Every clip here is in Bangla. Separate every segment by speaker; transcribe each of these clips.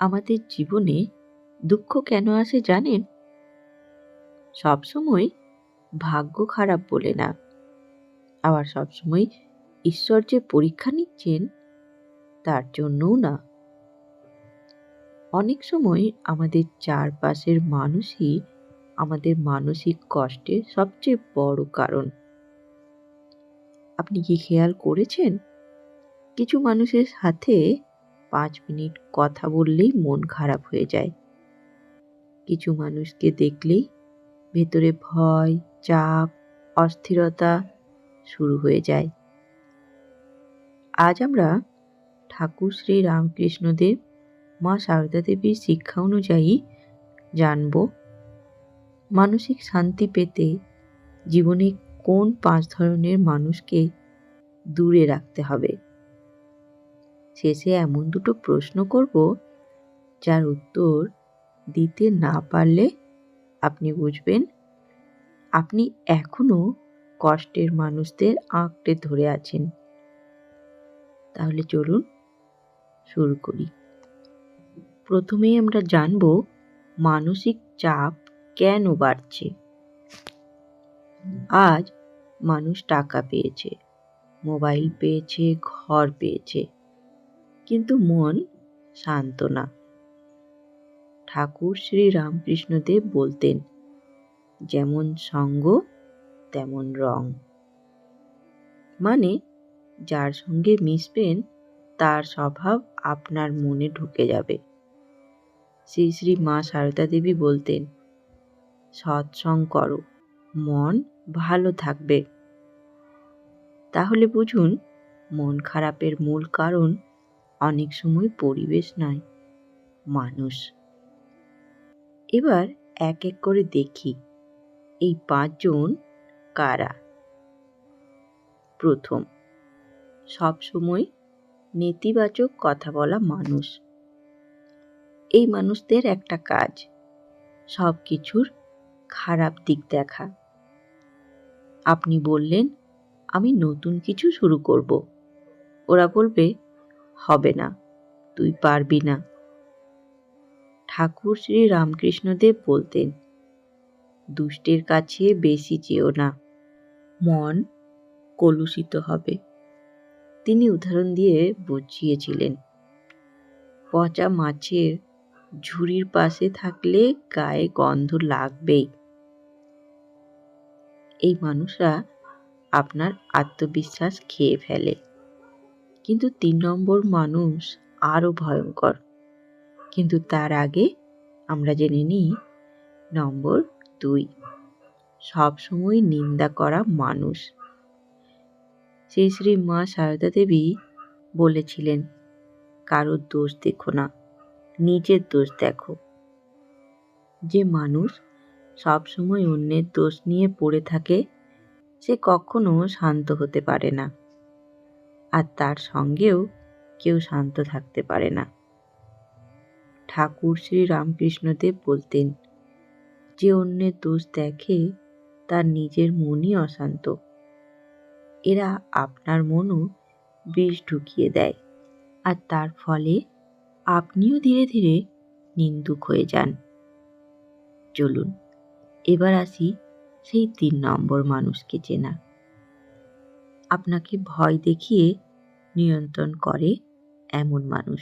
Speaker 1: আমাদের জীবনে দুঃখ কেন আসে জানেন? সবসময় ভাগ্য খারাপ বলে না, আবার সবসময় ঈশ্বর যে পরীক্ষা নিচ্ছেন তার জন্যও না। অনেক সময় আমাদের চারপাশের মানুষই আমাদের মানসিক কষ্টের সবচেয়ে বড় কারণ। আপনি কি খেয়াল করেছেন, কিছু মানুষের সাথে 5 মিনিট কথা বললেই মন খারাপ হয়ে যায়। কিছু মানুষকে দেখলেই ভেতরে ভয়, চাপ, অস্থিরতা শুরু হয়ে যায়। আজ আমরা ঠাকুর শ্রী রামকৃষ্ণদেব, মা সারদা দেবীর শিক্ষা অনুযায়ী জানব মানসিক শান্তি পেতে জীবনে কোন 5 ধরনের মানুষকে দূরে রাখতে হবে। শেষে এমন দুটো প্রশ্ন করব যার উত্তর দিতে না পারলে আপনি বুঝবেন আপনি এখনো কষ্টের মানুষদের আঁকড়ে ধরে আছেন। তাহলে চলুন শুরু করি। প্রথমেই আমরা জানব মানসিক চাপ কেন বাড়ছে। আজ মানুষ টাকা পেয়েছে, মোবাইল পেয়েছে, ঘর পেয়েছে, কিন্তু মন শান্ত না। ঠাকুর শ্রী রামকৃষ্ণদেব বলতেন, যেমন সঙ্গ তেমন রং। মানে যার সঙ্গে মিশবেন তার স্বভাব আপনার মনে ঢুকে যাবে। শ্রী শ্রী মা সারদা দেবী বলতেন, সৎসঙ্গ করো, মন ভালো থাকবে। তাহলে বুঝুন, মন খারাপের মূল কারণ অনেক সময় পরিবেশ নয়, মানুষ। এবার এক এক করে দেখি এই 5 জন কারা। প্রথম, সব সময় নেতিবাচক কথা বলা মানুষ। এই মানুষদের একটা কাজ, সব কিছুর খারাপ দিক দেখা। আপনি বললেন, আমি নতুন কিছু শুরু করব। ওরা বলবে, হবে না, তুই পারবি না। ঠাকুর শ্রী রামকৃষ্ণদেব বলতেন, দুষ্টের কাছে বেশি চেও না, মন কলুষিত হবে। তিনি উদাহরণ দিয়ে বুঝিয়েছিলেন, পচা মাছের ঝুড়ির পাশে থাকলে গায়ে গন্ধ লাগবেই। এই মানুষরা আপনার আত্মবিশ্বাস খেয়ে ফেলে। কিন্তু 3 নম্বর মানুষ আরো ভয়ঙ্কর। কিন্তু তার আগে আমরা জেনে নিই নম্বর 2, সবসময় নিন্দা করা মানুষ। শ্রী শ্রী মা সারদা দেবী বলেছিলেন, কারোর দোষ দেখো না, নিজের দোষ দেখো। যে মানুষ সবসময় অন্যের দোষ নিয়ে পড়ে থাকে সে কখনো শান্ত হতে পারে না, আর তার সঙ্গেও কেউ শান্ত থাকতে পারে না। ঠাকুর শ্রী রামকৃষ্ণদেব বলতেন, যে অন্যের দোষ দেখে তার নিজের মনই অশান্ত। এরা আপনার মনও বিষ ঢুকিয়ে দেয়, আর তার ফলে আপনিও ধীরে ধীরে নিন্দুক হয়ে যান। চলুন এবার আসি সেই 3 নম্বর মানুষকে চেনা। আপনাকে ভয় দেখিয়ে নিয়ন্ত্রণ করে এমন মানুষ।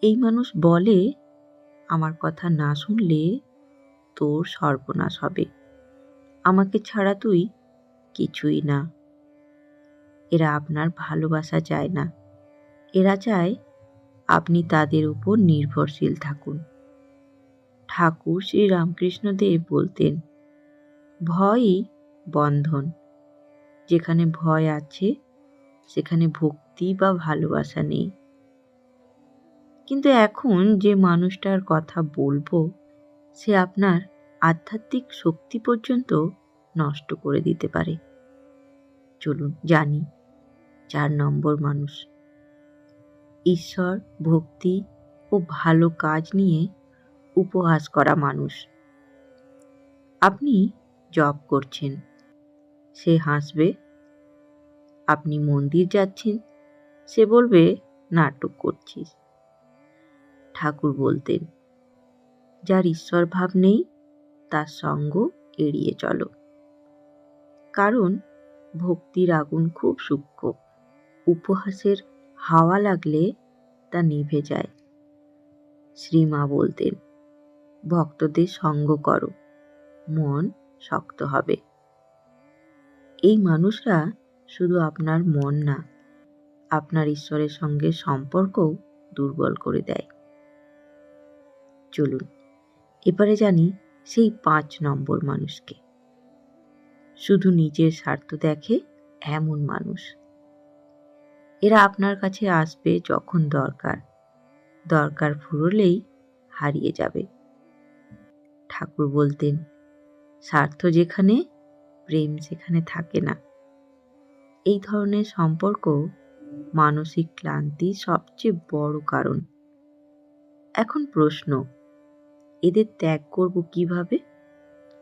Speaker 1: এই মানুষ বলে, আমার কথা না শুনলে তোর সর্বনাশ হবে, আমাকে ছাড়া তুই কিছুই না। এরা আপনার ভালোবাসা চায় না, এরা চায় আপনি তাদের উপর নির্ভরশীল থাকুন। ঠাকুর শ্রী রামকৃষ্ণদেব বলতেন, ভয়ই বন্ধন। যেখানে ভয় আছে সেখানে ভক্তি বা ভালোবাসা নেই। কিন্তু এখন যে মানুষটার কথা বলবো সে আপনার আধ্যাত্মিক শক্তি পর্যন্ত নষ্ট করে দিতে পারে। চলুন জানি 4 নম্বর মানুষ, ঈশ্বর, ভক্তি ও ভালো কাজ নিয়ে উপহাস করা মানুষ। আপনি জপ করছেন, সে হাসবে। আপনি মন্দির যাচ্ছেন, সে বলবে নাটক করছিস। ঠাকুর বলতেন, যার ঈশ্বর ভাব নেই তার সঙ্গ এড়িয়ে চলো। কারণ ভক্তির আগুন খুব সূক্ষ্ম, উপহাসের হাওয়া লাগলে তা নিভে যায়। শ্রীমা বলতেন, ভক্তদের সঙ্গ করো, মন শক্ত হবে। এই মানুষরা শুধু আপনার মন না, আপনার ঈশ্বরের সঙ্গে সম্পর্কও দুর্বল করে দেয়। চলুন এবারে জানি সেই 5 নম্বর মানুষকে। শুধু নিজের স্বার্থ দেখে এমন মানুষ। এরা আপনার কাছে আসবে যখন দরকার, দরকার ফুরলেই হারিয়ে যাবে। ঠাকুর বলতেন, স্বার্থ যেখানে, প্রেম সেখানে থাকে না। এই ধরনের সম্পর্ক মানসিক ক্লান্তির সবচেয়ে বড় কারণ। এখন প্রশ্ন, এদের ত্যাগ করব কিভাবে?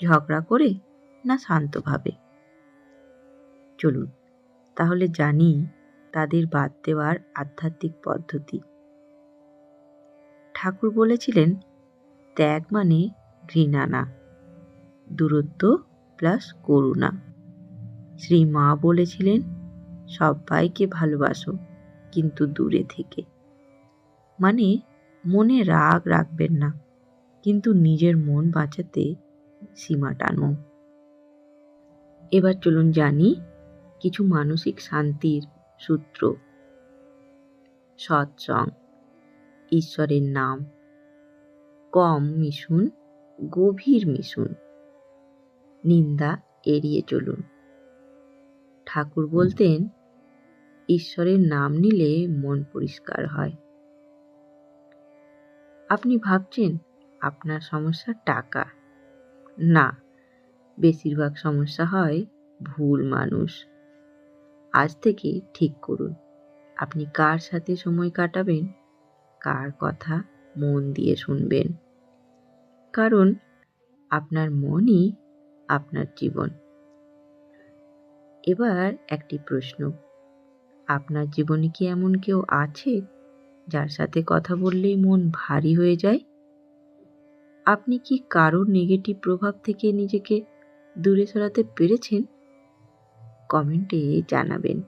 Speaker 1: ঝগড়া করে না শান্তভাবে? চলুন তাহলে জানি তাদের বাদ দেওয়ার আধ্যাত্মিক পদ্ধতি। ঠাকুর বলেছিলেন, ত্যাগ মানে ঘৃণা না, দূরত্ব প্লাস করুণা। শ্রী মা বলেছিলেন, সবাইকে ভালোবাসো কিন্তু দূরে থেকে। মানে মনে রাগ রাখবেন না, কিন্তু নিজের মন বাঁচাতে সীমা টানুন। এবার চলুন জানি কিছু মানসিক শান্তির সূত্র। সৎসঙ্গ, ঈশ্বরের নাম, কম মিশুন, গভীর মিশুন, নিন্দা এড়িয়ে চলুন। ঠাকুর বলতেন, ঈশ্বরের নাম নিলে মন পরিষ্কার হয়। আপনি ভাবছেন আপনার সমস্যা টাকা? না, বেশিরভাগ সমস্যা হয় ভুল মানুষ। আজ থেকে ঠিক করুন আপনি কার সাথে সময় কাটাবেন, কার কথা মন দিয়ে শুনবেন। কারণ আপনার মনই আপনার জীবন। এবার একটি প্রশ্ন, আপনার জীবনে কি এমন কেউ আছে যার সাথে কথা বললেই মন ভারী হয়ে যায়? আপনি কি কারোর নেগেটিভ প্রভাব থেকে নিজেকে দূরে সরাতে পেরেছেন? কমেন্টে জানাবেন,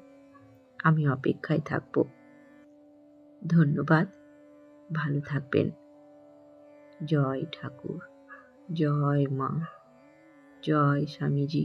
Speaker 1: আমি অপেক্ষায় থাকব। ধন্যবাদ, ভালো থাকবেন। জয় ঠাকুর, জয় মা, জয় স্বামীজি।